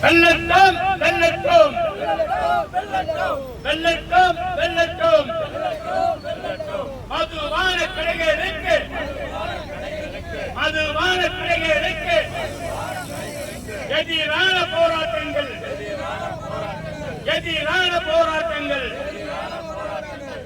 வெல்லட்டும் வெல்லட்டும் வெல்லட்டும் வெல்லட்டும் மதுபான கடைகளுக்கு எதிரான போராட்டங்கள்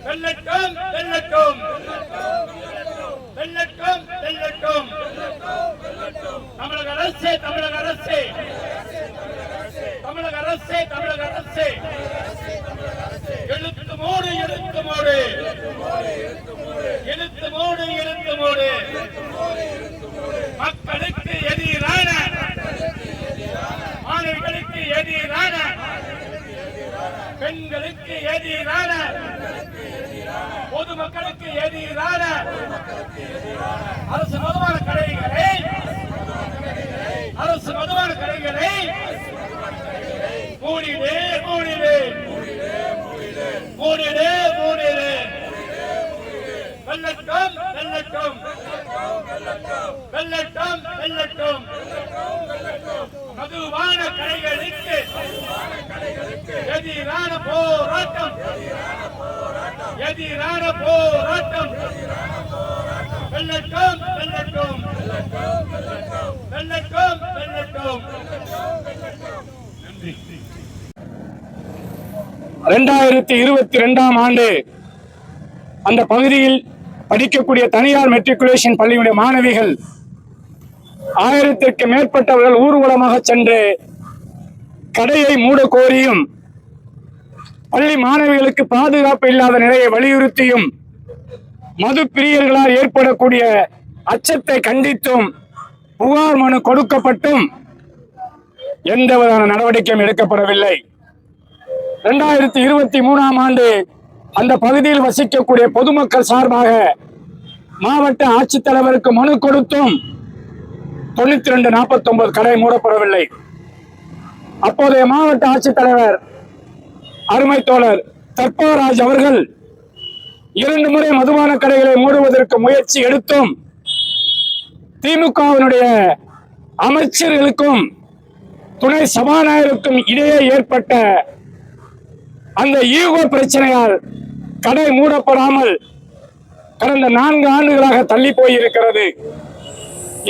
வெல்லட்டும் வெல்லட்டும் வெல்லட்டும் வெல்லட்டும் தமிழக அரசே எழுத்து மூடு மக்களுக்கு எதிரான மாணவிகளுக்கு எதிரான பெண்களுக்கு எதிரான பொதுமக்களுக்கு எதிரான அரசு மதுபான கடைகளை மூடிடு வெல்லட்டும் மதுபான கடைகளுக்கு எதிரான போராட்டம் வெல்லட்டும் 2022 ஆண்டு அந்த பகுதியில் படிக்கக்கூடிய தனியார் மெட்ரிகுலேஷன் பள்ளியுடைய மாணவிகள் 1000க்கு மேற்பட்டவர்கள் ஊர்வலமாக சென்று கடையை மூட கோரியும் பள்ளி மாணவிகளுக்கு பாதுகாப்பு இல்லாத நிலையை வலியுறுத்தியும் மது பிரியர்களால் ஏற்படக்கூடிய அச்சத்தை கண்டித்தும் புகார் மனு கொடுக்கப்பட்டும் எந்தவித நடவடிக்கையும் எடுக்கப்படவில்லை. 2023 ஆண்டு அந்த பகுதியில் வசிக்கக்கூடிய பொதுமக்கள் சார்பாக மாவட்ட ஆட்சித்தலைவருக்கு மனு கொடுத்தும் 9249 கடை மூடப்படவில்லை. அப்போதைய மாவட்ட ஆட்சித்தலைவர் அருமை தோழர் தர்பராஜ் அவர்கள் 2 முறை மதுபான கடைகளை மூடுவதற்கு முயற்சி எடுத்தும் திமுகவினுடைய அமைச்சர்களுக்கும் துணை சபாநாயகருக்கும் இடையே ஏற்பட்ட அந்த ஈகோ பிரச்சனையால் கடை மூடப்படாமல் கடந்த 4 ஆண்டுகளாக தள்ளி போயிருக்கிறது.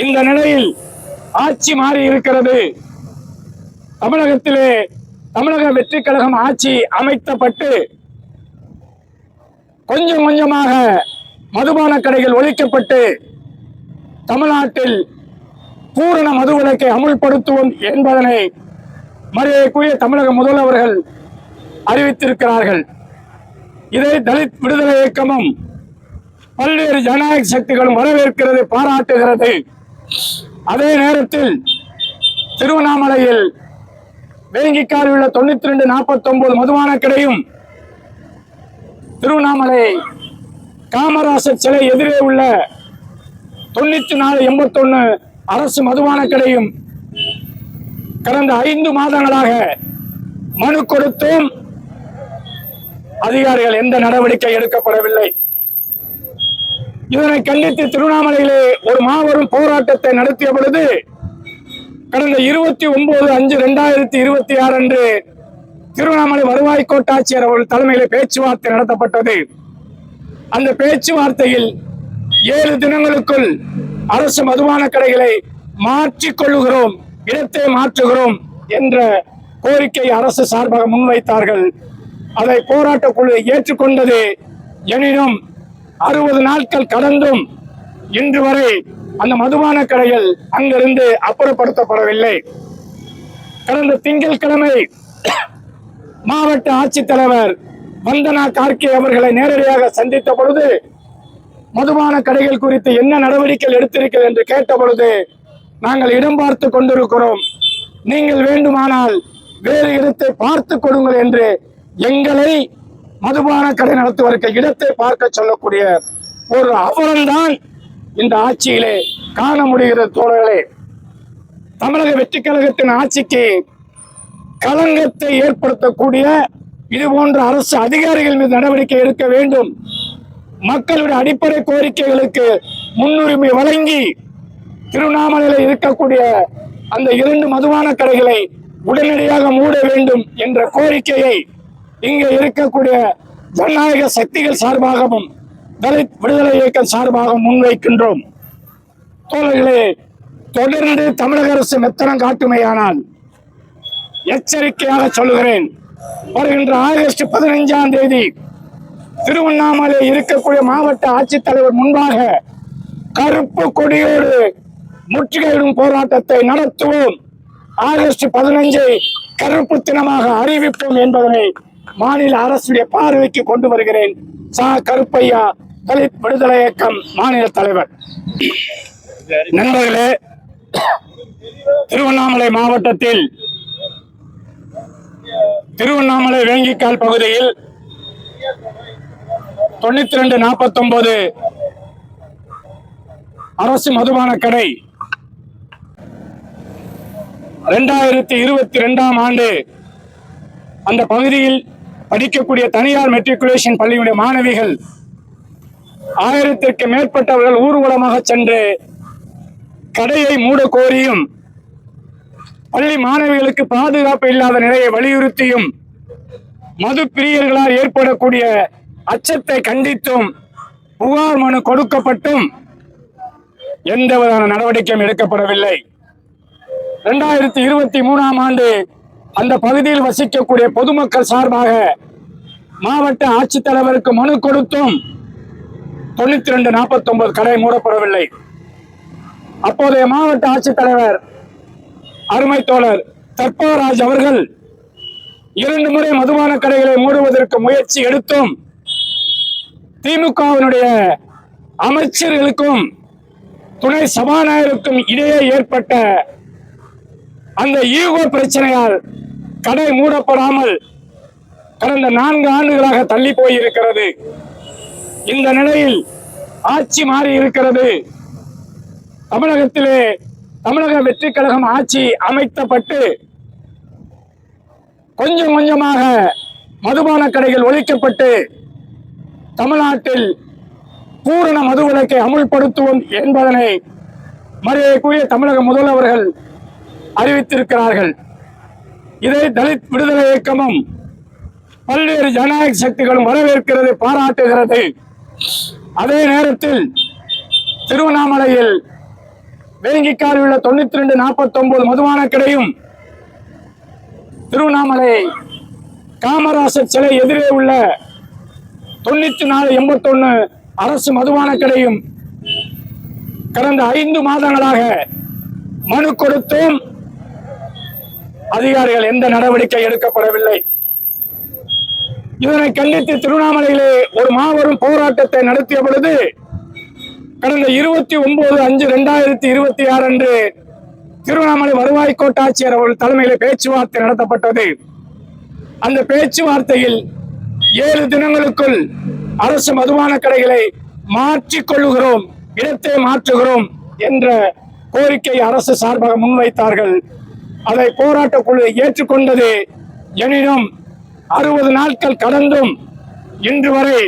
இந்த நிலையில் ஆட்சி மாறி இருக்கிறது. தமிழகத்திலே தமிழக வெற்றி கழகம் ஆட்சி அமைக்கப்பட்டு கொஞ்சம் கொஞ்சமாக மதுபான கடைகள் ஒழிக்கப்பட்டு தமிழ்நாட்டில் பூரண மதுவிலக்கை அமுல்படுத்துவோம் என்பதனை மரியாதைக்குரிய தமிழக முதல்வர்கள் அறிவித்திருக்கிறார்கள். இதை தலித் விடுதலை இயக்கமும் பல்வேறு ஜனநாயக சக்திகளும் வரவேற்கிறது, பாராட்டுகிறது. அதே நேரத்தில் திருவண்ணாமலையில் வேங்கிக்காரில் உள்ள 9249 மதுபான கடையும் திருவண்ணாமலை காமராசர் சிலை எதிரே உள்ள 9481 அரசு மதுபான கடையும் கடந்த 5 மாதங்களாக மனு கொடுத்தும் அதிகாரிகள் எந்த நடவடிக்கை எடுக்கப்படவில்லை. இதனை கண்டித்து திருவண்ணாமலையிலே ஒரு மாபெரும் போராட்டத்தை நடத்திய பொழுது கடந்த 29/5/2026 அன்று திருவண்ணாமலை வருவாய் கோட்டாட்சியர் அவர்கள் தலைமையில் பேச்சுவார்த்தை நடத்தப்பட்டது. அந்த பேச்சுவார்த்தையில் 7 தினங்களுக்குள் அரசு மதுபான கடைகளை மாற்றிக் கொள்ளுகிறோம், இடத்தை மாற்றுகிறோம் என்ற கோரிக்கை அரசு சார்பாக முன்வைத்தார்கள். அதை போராட்ட குழு ஏற்றுக்கொண்டது. எனினும் 60 நாட்கள் கடந்தும் இன்று வரை அந்த மதுபான கடைகள் அங்கிருந்து அப்புறப்படுத்தப்படவில்லை. கடந்த திங்கட்கிழமை மாவட்ட ஆட்சித்தலைவர் வந்தனா கார்கே அவர்களை நேரடியாக சந்தித்த பொழுது மதுபான கடைகள் குறித்து என்ன நடவடிக்கை எடுத்திருக்கிறது என்று கேட்ட பொழுது நாங்கள் இடம் பார்த்து கொண்டிருக்கிறோம், நீங்கள் வேண்டுமானால் வேறு இடத்தை பார்த்து கொடுங்கள் என்று எங்களை மதுபான கடை நடத்துவதற்கு இடத்தை பார்க்க சொல்லக்கூடிய ஒரு அவலம்தான் இந்த ஆட்சியிலே காண முடிகிறது. தோழர்களே, தமிழக வெற்றி கழகத்தின் ஆட்சிக்கு களங்கத்தை ஏற்படுத்தக்கூடிய இது போன்ற அரசு அதிகாரிகள் மீது நடவடிக்கை எடுக்க வேண்டும். மக்களுடைய அடிப்படை கோரிக்கைகளுக்கு முன்னுரிமை வழங்கி திருவண்ணாமலையில் இருக்கக்கூடிய அந்த 2 மதுபான கடைகளை உடனடியாக மூட வேண்டும் என்ற கோரிக்கையை இங்கே இருக்கக்கூடிய ஜனநாயக சக்திகள் சார்பாகவும் தலித் விடுதலை இயக்கம் சார்பாகவும் முன்வைக்கின்றோம். தோழர்களே, தொடர்ந்து தமிழக அரசு மெத்தனம் காட்டுமையானால் எச்சரிக்கையாக சொல்லுகிறேன், வருகின்ற ஆகஸ்ட் 15ஆம் தேதி திருவண்ணாமலை இருக்கக்கூடிய மாவட்ட ஆட்சித்தலைவர் முன்பாக கருப்பு கொடியோடு முற்றுகையிடும் போராட்டத்தை நடத்துவோம். ஆகஸ்ட் 15ஐ கருப்பு தினமாக அறிவிப்போம் என்பதனை மாநில அரசுடைய பார்வைக்கு கொண்டு வருகிறேன். கருப்பையா, தலித் விடுதலை இயக்கம் மாநில தலைவர். நண்பர்களே, திருவண்ணாமலை மாவட்டத்தில் திருவண்ணாமலை வேங்கிக்கால் பகுதியில் 9249 அரசு மதுபான கடை 2022ஆம் ஆண்டு அந்த பகுதியில் படிக்கக்கூடிய தனியார் மெட்ரிகுலேஷன் பள்ளியுடைய மாணவிகள் 1000க்கு மேற்பட்டவர்கள் ஊர்வலமாக சென்று கடையை மூட கோரியும் பள்ளி மாணவிகளுக்கு பாதுகாப்பு இல்லாத நிலையை வலியுறுத்தியும் மது பிரியர்களால் ஏற்படக்கூடிய அச்சத்தை கண்டித்தும் புகார் மனு கொடுக்கப்பட்டும் எந்தவித நடவடிக்கையும் எடுக்கப்படவில்லை. 2023ஆம் ஆண்டு அந்த பகுதியில் வசிக்கக்கூடிய பொதுமக்கள் சார்பாக மாவட்ட ஆட்சித்தலைவருக்கு மனு கொடுத்தும் 9249 கடை மூடப்படவில்லை. அப்போதைய மாவட்ட ஆட்சித்தலைவர் அருமை தோழர் தர்பராஜ் அவர்கள் 2 முறை மதுபான கடைகளை மூடுவதற்கு முயற்சி எடுத்தும் திமுகவினுடைய அமைச்சர்களுக்கும் துணை சபாநாயகருக்கும் இடையே ஏற்பட்ட அந்த ஈகோ பிரச்சனையால் கடை மூடப்படாமல் கடந்த 4 ஆண்டுகளாக தள்ளி போயிருக்கிறது. இந்த நிலையில் ஆட்சி மாறி இருக்கிறது. தமிழகத்திலே தமிழக வெற்றி கழகம் ஆட்சி அமைக்கப்பட்டு கொஞ்சம் கொஞ்சமாக மதுபான கடைகள் ஒழிக்கப்பட்டு தமிழ்நாட்டில் பூரண மதுவிலக்கை அமுல்படுத்துவோம் என்பதனை மரியாதைக்குரிய தமிழக முதல்வர்கள் அறிவித்திருக்கிறார்கள். இதை தலித் விடுதலை இயக்கமும் பல்வேறு ஜனநாயக சக்திகளும் வரவேற்கிறது, பாராட்டுகிறது. அதே நேரத்தில் திருவண்ணாமலையில் வேங்கிக்காலில் உள்ள 9249 மதுபான கடையும் திருவண்ணாமலை காமராசர் சிலை எதிரே உள்ள 9481 அரசு மதுபான கடையும் கடந்த 5 மாதங்களாக மனு கொடுத்தும் அதிகாரிகள் எந்த நடவடிக்கை எடுக்கப்படவில்லை. இதனை கண்டித்து திருவண்ணாமலையிலே ஒரு மாபெரும் போராட்டத்தை நடத்திய பொழுது கடந்த 29/5/2026 அன்று திருவண்ணாமலை வருவாய் கோட்டாட்சியர் அவர்கள் தலைமையில் பேச்சுவார்த்தை நடத்தப்பட்டது. அந்த பேச்சுவார்த்தையில் 7 தினங்களுக்குள் அரசு மதுபான கடைகளை மாற்றிக் கொள்ளுகிறோம், இடத்தை மாற்றுகிறோம் என்ற கோரிக்கை அரசு சார்பாக முன்வைத்தார்கள். அதை போராட்ட குழு ஏற்றுக்கொண்டது. எனினும் 60 நாட்கள் கடந்தும் இன்று வரை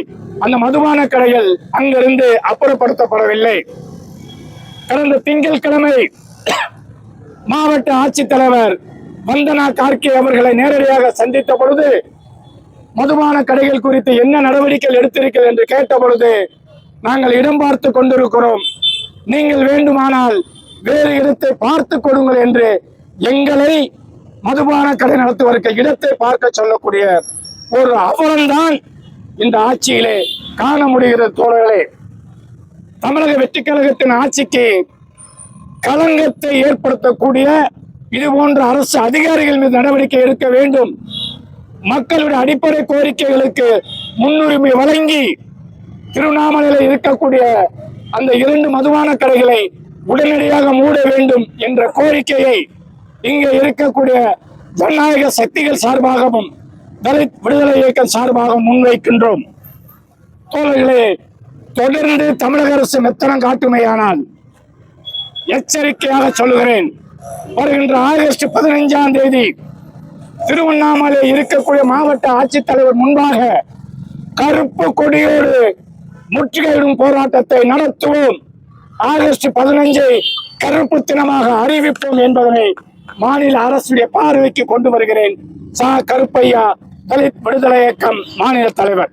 அந்த மதுபான கடைகள் அங்கிருந்து அப்புறப்படுத்தப்படவில்லை. கடந்த திங்கட்கிழமை மாவட்ட ஆட்சித்தலைவர் வந்தனா கார்கே அவர்களை நேரடியாக சந்தித்த பொழுது மதுபான கடைகள் குறித்து என்ன நடவடிக்கைகள் எடுத்திருக்கிறது என்று கேட்ட பொழுது நாங்கள் இடம் பார்த்து கொண்டிருக்கிறோம், நீங்கள் வேண்டுமானால் வேறு இடத்தை பார்த்து கொடுங்கள் என்று எங்களை மதுபான கடை நடத்துவதற்கு இடத்தை பார்க்க சொல்லக்கூடிய ஒரு அவலம்தான் இந்த ஆட்சியிலே காண முடிகிறது. தோழர்களே, தமிழக வெற்றி கழகத்தின் ஆட்சிக்கு களங்கத்தை ஏற்படுத்தக்கூடிய இது போன்ற அரசு அதிகாரிகள் மீது நடவடிக்கை எடுக்க வேண்டும். மக்களுடைய அடிப்படை கோரிக்கைகளுக்கு முன்னுரிமை வழங்கி திருவண்ணாமலையில் இருக்கக்கூடிய அந்த 2 மதுபான கடைகளை உடனடியாக மூட வேண்டும் என்ற கோரிக்கையை இங்கே இருக்கக்கூடிய ஜனநாயக சக்திகள் சார்பாகவும் தலித் விடுதலை இயக்கம் சார்பாகவும் முன்வைக்கின்றோம். தோழர்களே, தொடர்ந்து தமிழக அரசு மெத்தனம் காட்டுமையானால் எச்சரிக்கையாக சொல்லுகிறேன், வருகின்ற ஆகஸ்ட் 15ஆம் தேதி திருவண்ணாமலை இருக்கக்கூடிய மாவட்ட ஆட்சித்தலைவர் முன்பாக கருப்பு கொடியோடு முற்றுகையிடும் போராட்டத்தை நடத்துவோம். ஆகஸ்ட் 15ஐ கருப்பு தினமாக அறிவிப்போம் என்பதனை மாநில அரசுடைய பார்வைக்கு கொண்டு வருகிறேன். சா. கருப்பையா, தலித் விடுதலை இயக்கம் மாநில தலைவர்.